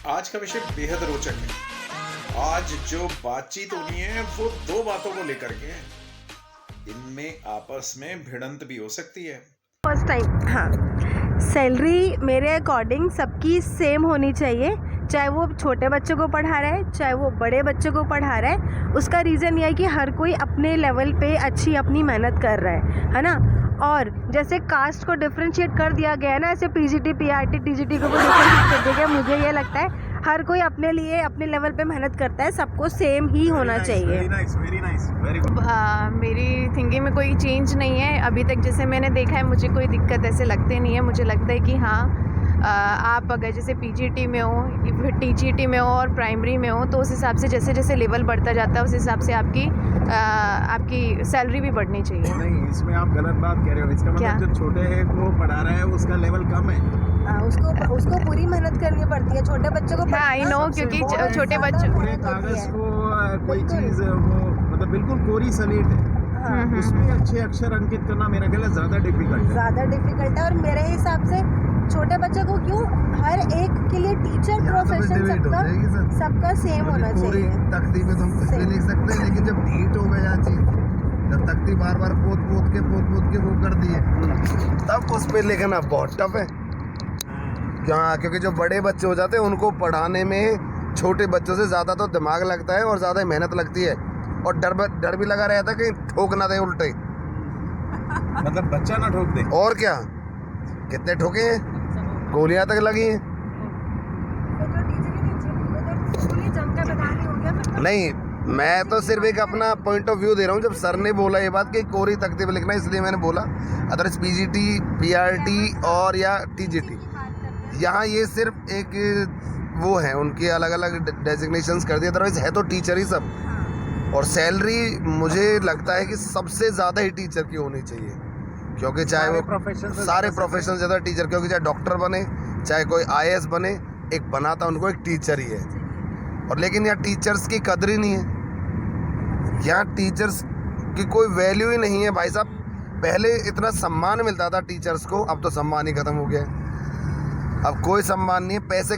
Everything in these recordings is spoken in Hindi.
आज का विषय बेहद रोचक है। आज जो बातचीत होनी है वो दो बातों को लेकर के है। इनमें आपस में भिड़ंत भी हो सकती है। फर्स्ट टाइम, हाँ, सैलरी मेरे अकॉर्डिंग सबकी सेम होनी चाहिए, चाहे वो छोटे बच्चों को पढ़ा रहा है चाहे वो बड़े बच्चों को पढ़ा रहा है। उसका रीज़न ये है कि हर कोई अपने लेवल पे अच्छी अपनी मेहनत कर रहा है ना। और जैसे कास्ट को डिफ्रेंशिएट कर दिया गया है ना, ऐसे पीजीटी पीआरटी टीजीटी को भी डिफ्रेंशिएट कर दिया गया। मुझे ये लगता है हर कोई अपने लिए अपने लेवल पे मेहनत करता है, सबको सेम ही होना चाहिए। Very nice, very good. मेरी थिंकिंग में कोई चेंज नहीं है अभी तक। जैसे मैंने देखा है, मुझे कोई दिक्कत ऐसे लगते नहीं है। मुझे लगता है कि हाँ, आप अगर जैसे पीजीटी में हो, फिर टीजीटी में हो और प्राइमरी में हो, तो उस हिसाब से जैसे जैसे लेवल बढ़ता जाता है उस हिसाब से आपकी सैलरी भी बढ़नी चाहिए। नहीं, इसमें आप गलत बात कह रहे हो। इसका क्या? मतलब जो छोटे है वो पढ़ा रहा है उसका लेवल कम है। उसको पूरी मेहनत करनी पड़ती है। छोटे बच्चों को हाँ, आई नो, क्योंकि छोटे पूरे बच्चों कागज को कोई चीज वो मतलब बिल्कुल कोरी सलेट है, उसमें अच्छे अक्षर अंकित करना मेरा ख्याल है ज्यादा डिफिकल्ट है। और मेरे हिसाब से छोटे बच्चों को क्यों, हर एक के लिए टीचर प्रोफेशन सबका सेम होना चाहिए। तख्ती में तो हम कुछ भी लिख सकते हैं, लेकिन जब ढीट हो गया चीज, जब तख्ती बार बार पोत के वो कर दिए, तब उस पे लिखना बहुत टफ है। क्योंकि जो बड़े बच्चे हो जाते हैं उनको पढ़ाने में छोटे बच्चों से ज़्यादा तो दिमाग लगता है और ज़्यादा मेहनत लगती है, और डर भी लगा रहता है कि ठोक ना दे उल्टे, मतलब बच्चा ना ठोक दे। और क्या, कितने ठोके हैं, गोलियां तक लगी हैं। नहीं, मैं तो सिर्फ एक अपना पॉइंट ऑफ व्यू दे रहा हूँ। जब सर ने बोला ये बात कि कोरी तख्ते पे लिखना, इसलिए मैंने बोला। अदरवाइज पीजीटी पीआरटी और या टीजीटी, यहाँ ये सिर्फ एक वो है, उनकी अलग अलग डेजिग्नेशंस कर दिए। अदरवाइज है तो टीचर ही सब। और सैलरी मुझे लगता है कि सबसे ज़्यादा ही टीचर की होनी चाहिए, क्योंकि चाहे वो सारे प्रोफेशन ज़्यादा टीचर, क्योंकि चाहे डॉक्टर बने चाहे कोई आईएएस बने, एक बनाता उनको एक टीचर ही है। और लेकिन यहाँ टीचर्स की कदर ही नहीं है, यहाँ टीचर्स की कोई वैल्यू ही नहीं है भाई साहब। पहले इतना सम्मान मिलता था टीचर्स को, अब तो सम्मान ही खत्म हो गया है। अब कोई सम्मान नहीं है, पैसे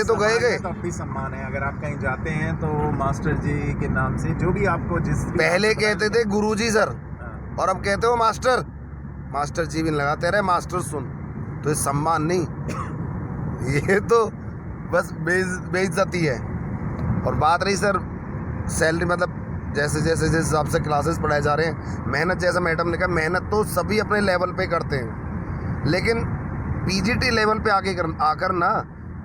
तो गए। तो अब भी सम्मान है। अगर आप कहीं जाते हैं तो मास्टर जी के नाम से जो भी आपको पहले कहते थे गुरुजी सर, और अब कहते हो मास्टर जी भी लगाते रहे, मास्टर सुन। तो ये सम्मान नहीं, ये तो बस बेइज्जती है। और बात रही सर सैलरी, मतलब जैसे जिस हिसाब से क्लासेस पढ़ाए जा रहे हैं, मेहनत, जैसा मैडम ने कहा, मेहनत तो सभी अपने लेवल पे करते हैं, लेकिन पीजीटी लेवल पे आकर ना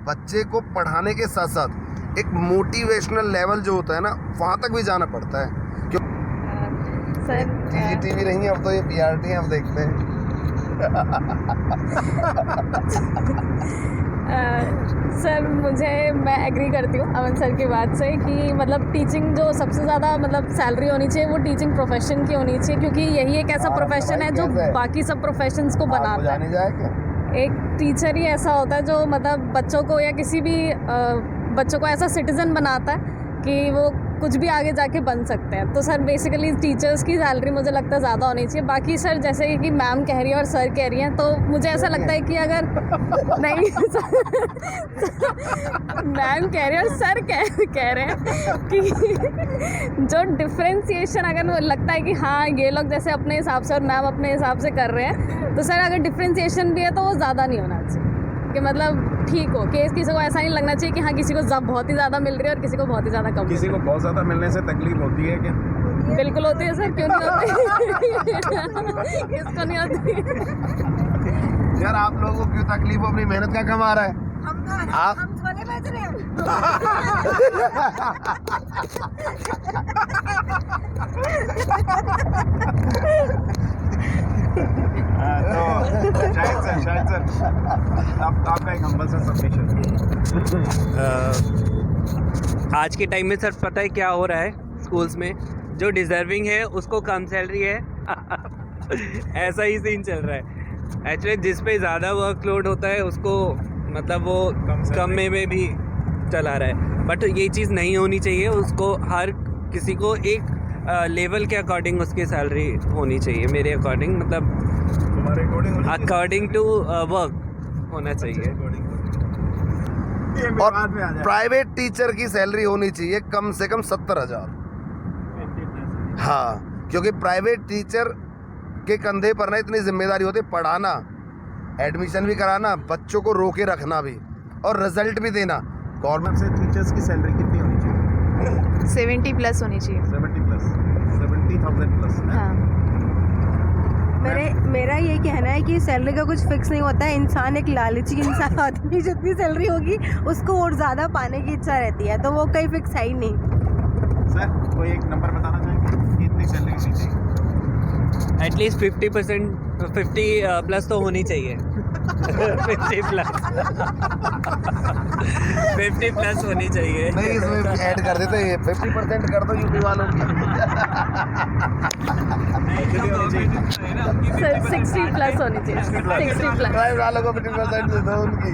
बच्चे को पढ़ाने के साथ साथ एक मोटिवेशनल लेवल जो होता है ना, वहाँ तक भी जाना पड़ता है। क्यों पीजीटी भी नहीं है, अब तो ये पीआरटी है, अब देखते हैं। सर मैं एग्री करती हूँ अमन सर की बात से कि मतलब टीचिंग जो सबसे ज़्यादा मतलब सैलरी होनी चाहिए वो टीचिंग प्रोफेशन की होनी चाहिए, क्योंकि यही एक ऐसा प्रोफेशन है जो बाकी सब प्रोफेशंस को बनाता है। एक टीचर ही ऐसा होता है जो मतलब बच्चों को या किसी भी बच्चों को ऐसा सिटीज़न बनाता है कि वो कुछ भी आगे जाके बन सकते हैं। तो सर बेसिकली टीचर्स की सैलरी मुझे लगता है ज़्यादा होनी चाहिए। बाकी सर जैसे कि मैम कह रही है और सर कह रही हैं, तो मुझे ऐसा लगता है कि अगर नहीं मैम कह रही है और सर कह रहे हैं कि जो डिफ्रेंसिएशन अगर लगता है कि हाँ ये लोग जैसे अपने हिसाब से और मैम अपने हिसाब से कर रहे हैं, तो सर अगर डिफ्रेंसिएशन भी है तो वो ज़्यादा नहीं होना चाहिए, कि मतलब ठीक हो, कि किसी को ऐसा नहीं लगना चाहिए कि हाँ किसी को बहुत ही ज़्यादा मिल रही है और किसी को बहुत ही ज़्यादा कम। किसी को बहुत ज़्यादा मिलने से तकलीफ होती है क्या? बिल्कुल होती है सर, क्यों नहीं होती? किसको नहीं होती? यार आप लोगों को क्यों तकलीफ हो, अपनी मेहनत का कमा रहा है। हम सोने बेच रहे हैं। शायद सर आपका एक हम्बल सा सबमिशन। आज के टाइम में सर पता है क्या हो रहा है स्कूल्स में, जो डिज़र्विंग है उसको कम सैलरी है। ऐसा ही सीन चल रहा है। एक्चुअली जिस पे ज़्यादा वर्कलोड होता है उसको मतलब वो कम में भी चला रहा है, बट ये चीज़ नहीं होनी चाहिए। उसको हर किसी को एक लेवल के अकॉर्डिंग उसकी सैलरी होनी चाहिए, मेरे अकॉर्डिंग, मतलब तुम्हारे अकॉर्डिंग अकॉर्डिंग टू वर्क होना चाहिए। और प्राइवेट टीचर की सैलरी होनी चाहिए कम से कम 70,000। हाँ, क्योंकि प्राइवेट टीचर के कंधे पर ना इतनी जिम्मेदारी होती है, पढ़ाना, एडमिशन भी कराना, बच्चों को रोके रखना भी और रिजल्ट भी देना। गवर्नमेंट से टीचर्स की सैलरी कितनी होनी चाहिए? 70 प्लस होनी चाहिए। 70 प्लस, 70,000 प्लस। हाँ। मेरा ये कहना है कि सैलरी का कुछ फिक्स नहीं होता है। इंसान एक लालची इंसान आदमी, जितनी सैलरी होगी उसको और ज़्यादा पाने की इच्छा रहती है, तो वो कहीं फिक्स है ही नहीं। सर कोई एक नंबर बताना चाहेंगे कि इतनी सैलरी होनी चाहिए? एटलीस्ट 50% 50 प्लस तो होनी चाहिए। 50 प्लस 50 प्लस होनी चाहिए। नहीं, इसमें ऐड कर देते हैं 50% कर दो यूपी वालों की। सर 60 प्लस होनी चाहिए, 60 प्लस। प्राइवेट वालों को 50% दे दो उनकी।